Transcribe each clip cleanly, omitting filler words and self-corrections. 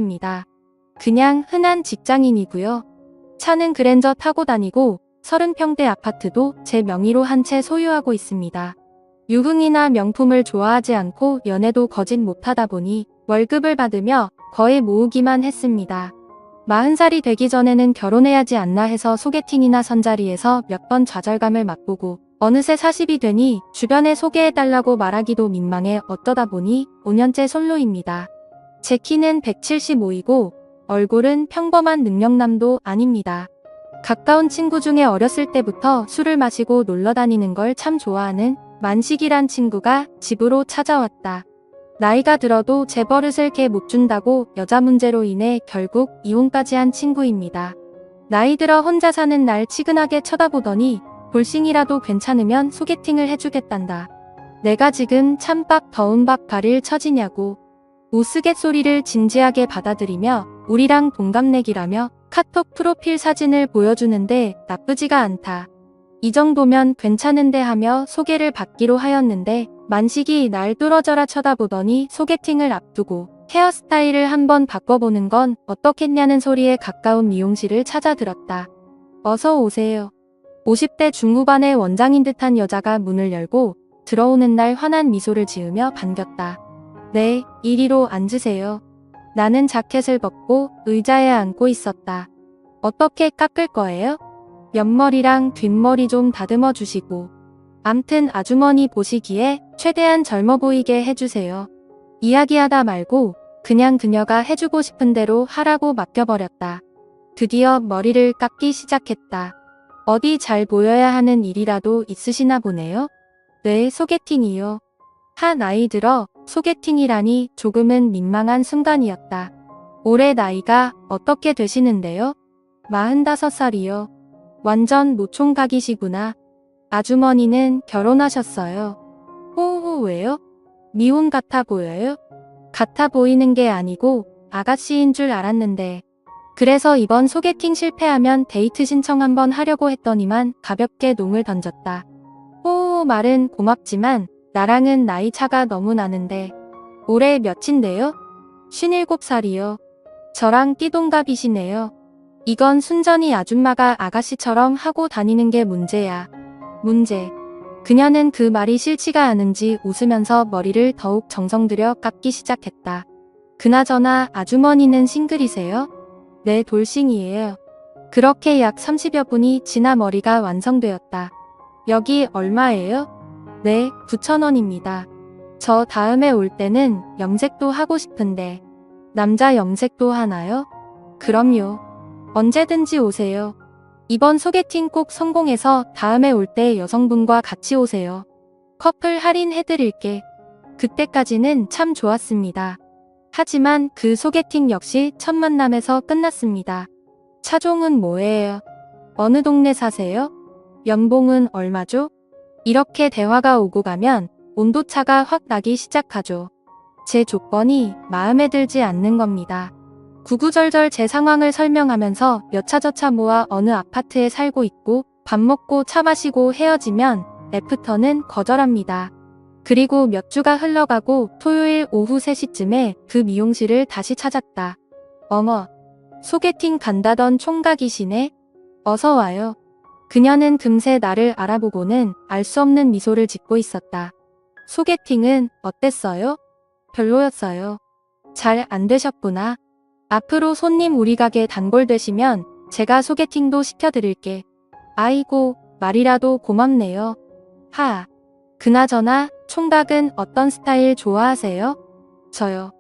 입니다. 그냥 흔한 직장인이고요. 차는 그랜저 타고 다니고 30평대 아파트도 제 명의로 한 채 소유하고 있습니다. 유흥이나 명품을 좋아하지 않고 연애도 거진 못하다 보니 월급을 받으며 거의 모으기만 했습니다. 40살이 되기 전에는 결혼해야지 않나 해서 소개팅이나 선자리에서 몇 번 좌절감을 맛보고 어느새 40이 되니 주변에 소개해달라고 말하기도 민망해 어쩌다 보니 5년째 솔로입니다. 제 키는 175이고 얼굴은 평범한 능력남도 아닙니다. 가까운 친구 중에 어렸을 때부터 술을 마시고 놀러 다니는 걸 참 좋아하는 만식이란 친구가 집으로 찾아왔다. 나이가 들어도 제 버릇을 걔 못 준다고 여자 문제로 인해 결국 이혼까지 한 친구입니다. 나이 들어 혼자 사는 날 치근하게 쳐다보더니 볼싱이라도 괜찮으면 소개팅을 해주겠단다. 내가 지금 찬밥 더운 밥 가릴 처지냐고. 우스갯소리를 진지하게 받아들이며 우리랑 동갑내기라며 카톡 프로필 사진을 보여주는데 나쁘지가 않다. 이 정도면 괜찮은데 하며 소개를 받기로 하였는데 만식이 날 뚫어져라 쳐다보더니 소개팅을 앞두고 헤어스타일을 한번 바꿔보는 건 어떻겠냐는 소리에 가까운 미용실을 찾아들었다. 어서 오세요. 50대 중후반의 원장인 듯한 여자가 문을 열고 들어오는 날 환한 미소를 지으며 반겼다. 네, 이리로 앉으세요. 나는 자켓을 벗고 의자에 앉고 있었다. 어떻게 깎을 거예요? 옆머리랑 뒷머리 좀 다듬어 주시고. 암튼 아주머니 보시기에 최대한 젊어 보이게 해주세요. 이야기하다 말고 그냥 그녀가 해주고 싶은 대로 하라고 맡겨버렸다. 드디어 머리를 깎기 시작했다. 어디 잘 보여야 하는 일이라도 있으시나 보네요. 네, 소개팅이요. 나이 들어 소개팅이라니 조금은 민망한 순간이었다. 올해 나이가 어떻게 되시는데요? 45살이요. 완전 노총각이시구나. 아주머니는 결혼하셨어요. 호호 왜요? 미혼 같아 보여요? 같아 보이는 게 아니고 아가씨인 줄 알았는데. 그래서 이번 소개팅 실패하면 데이트 신청 한번 하려고 했더니만 가볍게 농을 던졌다. 호호 말은 고맙지만 나랑은 나이 차가 너무 나는데. 올해 몇인데요? 57살이요. 저랑 띠동갑이시네요. 이건 순전히 아줌마가 아가씨처럼 하고 다니는 게 문제야. 문제. 그녀는 그 말이 싫지가 않은지 웃으면서 머리를 더욱 정성 들여 깎기 시작했다. 그나저나 아주머니는 싱글이세요? 네, 돌싱이에요. 그렇게 약 30여 분이 지나 머리가 완성되었다. 여기 얼마예요? 네, 9,000원입니다. 저 다음에 올 때는 염색도 하고 싶은데. 남자 염색도 하나요? 그럼요. 언제든지 오세요. 이번 소개팅 꼭 성공해서 다음에 올 때 여성분과 같이 오세요. 커플 할인해드릴게. 그때까지는 참 좋았습니다. 하지만 그 소개팅 역시 첫 만남에서 끝났습니다. 차종은 뭐예요? 어느 동네 사세요? 연봉은 얼마죠? 이렇게 대화가 오고 가면 온도차가 확 나기 시작하죠. 제 조건이 마음에 들지 않는 겁니다. 구구절절 제 상황을 설명하면서 몇 차 저 차 모아 어느 아파트에 살고 있고 밥 먹고 차 마시고 헤어지면 애프터는 거절합니다. 그리고 몇 주가 흘러가고 토요일 오후 3시쯤에 그 미용실을 다시 찾았다. 어머, 소개팅 간다던 총각이시네? 어서 와요. 그녀는 금세 나를 알아보고는 알 수 없는 미소를 짓고 있었다. 소개팅은 어땠어요? 별로였어요. 잘 안 되셨구나. 앞으로 손님 우리 가게 단골 되시면 제가 소개팅도 시켜드릴게. 아이고, 말이라도 고맙네요. 그나저나 총각은 어떤 스타일 좋아하세요? 저요.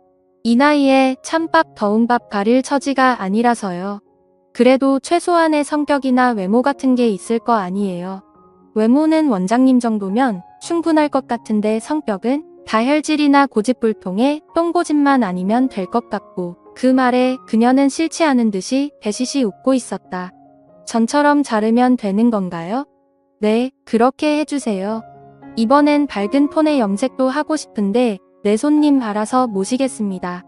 이 나이에 찬밥 더운 밥 가릴 처지가 아니라서요. 그래도 최소한의 성격이나 외모 같은 게 있을 거 아니에요. 외모는 원장님 정도면 충분할 것 같은데 성격은 다혈질이나 고집불통에 똥고집만 아니면 될 것 같고. 그 말에 그녀는 싫지 않은 듯이 배시시 웃고 있었다. 전처럼 자르면 되는 건가요? 네, 그렇게 해주세요. 이번엔 밝은 톤의 염색도 하고 싶은데 내 손님 알아서 모시겠습니다.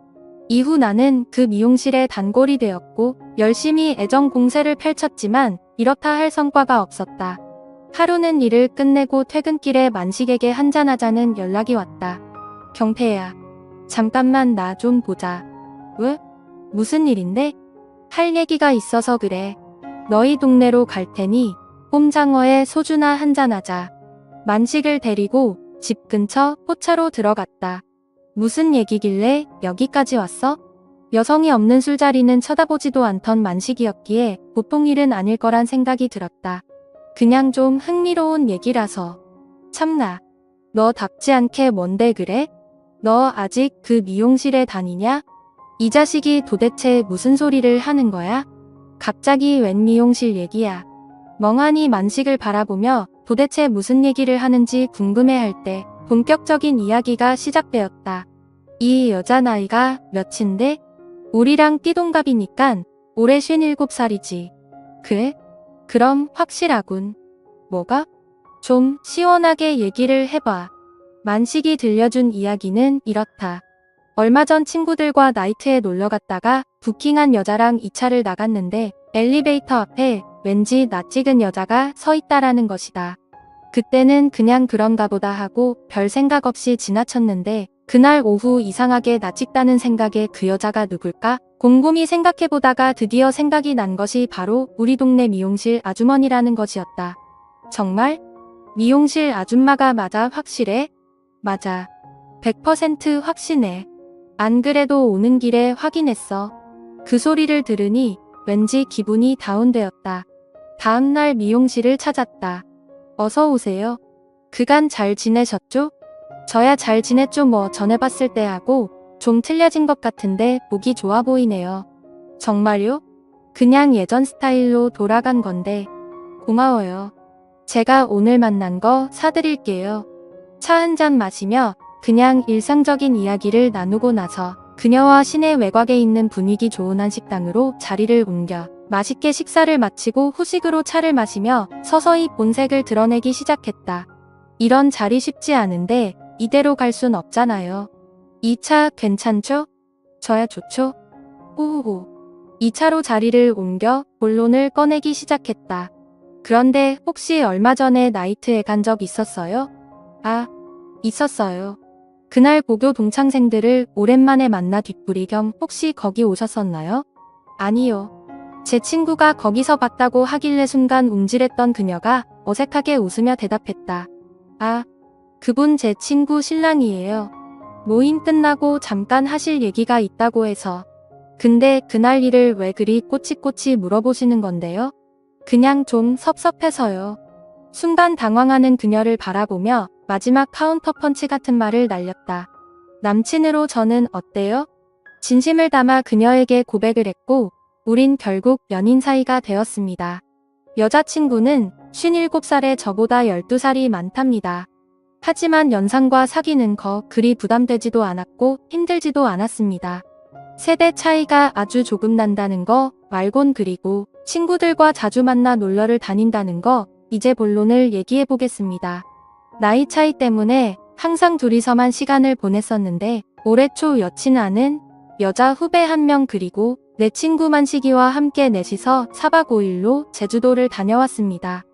이후 나는 그 미용실에 단골이 되었고 열심히 애정 공세를 펼쳤지만 이렇다 할 성과가 없었다. 하루는 일을 끝내고 퇴근길에 만식에게 한잔하자는 연락이 왔다. 경태야, 잠깐만 나 좀 보자. 왜? 무슨 일인데? 할 얘기가 있어서 그래. 너희 동네로 갈 테니 꼼장어에 소주나 한잔하자. 만식을 데리고 집 근처 포차로 들어갔다. 무슨 얘기길래 여기까지 왔어? 여성이 없는 술자리는 쳐다보지도 않던 만식이었기에 보통 일은 아닐 거란 생각이 들었다. 그냥 좀 흥미로운 얘기라서. 참나. 너답지 않게 뭔데 그래? 너 아직 그 미용실에 다니냐? 이 자식이 도대체 무슨 소리를 하는 거야? 갑자기 웬 미용실 얘기야. 멍하니 만식을 바라보며 도대체 무슨 얘기를 하는지 궁금해할 때 본격적인 이야기가 시작되었다. 이 여자 나이가 몇인데? 우리랑 띠동갑이니깐 올해 57살이지. 그래? 그럼 확실하군. 뭐가? 좀 시원하게 얘기를 해봐. 만식이 들려준 이야기는 이렇다. 얼마 전 친구들과 나이트에 놀러 갔다가 부킹한 여자랑 2차를 나갔는데 엘리베이터 앞에 왠지 낯익은 여자가 서 있다라는 것이다. 그때는 그냥 그런가 보다 하고 별 생각 없이 지나쳤는데 그날 오후 이상하게 낯익다는 생각에 그 여자가 누굴까? 곰곰이 생각해보다가 드디어 생각이 난 것이 바로 우리 동네 미용실 아주머니라는 것이었다. 정말? 미용실 아줌마가 맞아 확실해? 맞아. 100% 확신해. 안 그래도 오는 길에 확인했어. 그 소리를 들으니 왠지 기분이 다운되었다. 다음날 미용실을 찾았다. 어서 오세요. 그간 잘 지내셨죠? 저야 잘 지냈죠 뭐 전에 봤을 때하고 좀 틀려진 것 같은데 목이 좋아 보이네요. 정말요? 그냥 예전 스타일로 돌아간 건데. 고마워요. 제가 오늘 만난 거 사드릴게요. 차 한 잔 마시며 그냥 일상적인 이야기를 나누고 나서 그녀와 시내 외곽에 있는 분위기 좋은 한식당으로 자리를 옮겨 맛있게 식사를 마치고 후식으로 차를 마시며 서서히 본색을 드러내기 시작했다. 이런 자리 쉽지 않은데 이대로 갈 순 없잖아요. 이 차 괜찮죠? 저야 좋죠? 호호호. 이 차로 자리를 옮겨 본론을 꺼내기 시작했다. 그런데 혹시 얼마 전에 나이트에 간 적 있었어요? 아, 있었어요. 그날 고교 동창생들을 오랜만에 만나 뒷부리 겸 혹시 거기 오셨었나요? 아니요. 제 친구가 거기서 봤다고 하길래 순간 움찔했던 그녀가 어색하게 웃으며 대답했다. 아, 그분 제 친구 신랑이에요. 모임 끝나고 잠깐 하실 얘기가 있다고 해서. 근데 그날 일을 왜 그리 꼬치꼬치 물어보시는 건데요? 그냥 좀 섭섭해서요. 순간 당황하는 그녀를 바라보며 마지막 카운터 펀치 같은 말을 날렸다. 남친으로 저는 어때요? 진심을 담아 그녀에게 고백을 했고 우린 결국 연인 사이가 되었습니다. 여자친구는 57살에 저보다 12살이 많답니다. 하지만 연상과 사귀는 거 그리 부담되지도 않았고 힘들지도 않았습니다. 세대 차이가 아주 조금 난다는 거 말곤 그리고 친구들과 자주 만나 놀러를 다닌다는 거 이제 본론을 얘기해 보겠습니다. 나이 차이 때문에 항상 둘이서만 시간을 보냈었는데 올해 초 여친 아는 여자 후배 한 명 그리고 내 친구 만식이와 함께 넷이서 4박 5일로 제주도를 다녀왔습니다.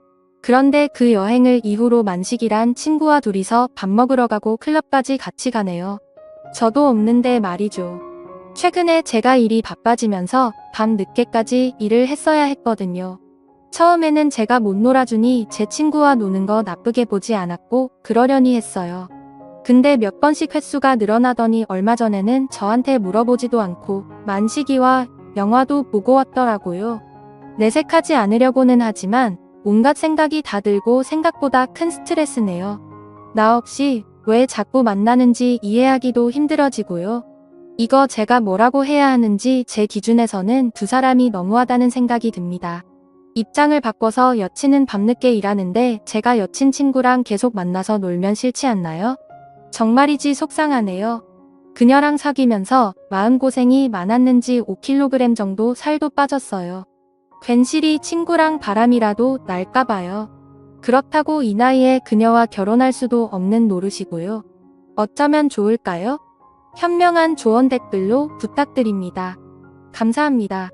그런데 그 여행을 이후로 만식이란 친구와 둘이서 밥 먹으러 가고 클럽까지 같이 가네요. 저도 없는데 말이죠. 최근에 제가 일이 바빠지면서 밤 늦게까지 일을 했어야 했거든요. 처음에는 제가 못 놀아주니 제 친구와 노는 거 나쁘게 보지 않았고 그러려니 했어요. 근데 몇 번씩 횟수가 늘어나더니 얼마 전에는 저한테 물어보지도 않고 만식이와 영화도 보고 왔더라고요. 내색하지 않으려고는 하지만 온갖 생각이 다 들고 생각보다 큰 스트레스네요. 나 없이 왜 자꾸 만나는지 이해하기도 힘들어지고요. 이거 제가 뭐라고 해야 하는지 제 기준에서는 두 사람이 너무하다는 생각이 듭니다. 입장을 바꿔서 여친은 밤늦게 일하는데 제가 여친 친구랑 계속 만나서 놀면 싫지 않나요? 정말이지 속상하네요. 그녀랑 사귀면서 마음고생이 많았는지 5kg 정도 살도 빠졌어요. 괜시리 친구랑 바람이라도 날까봐요. 그렇다고 이 나이에 그녀와 결혼할 수도 없는 노릇이고요. 어쩌면 좋을까요? 현명한 조언 댓글로 부탁드립니다. 감사합니다.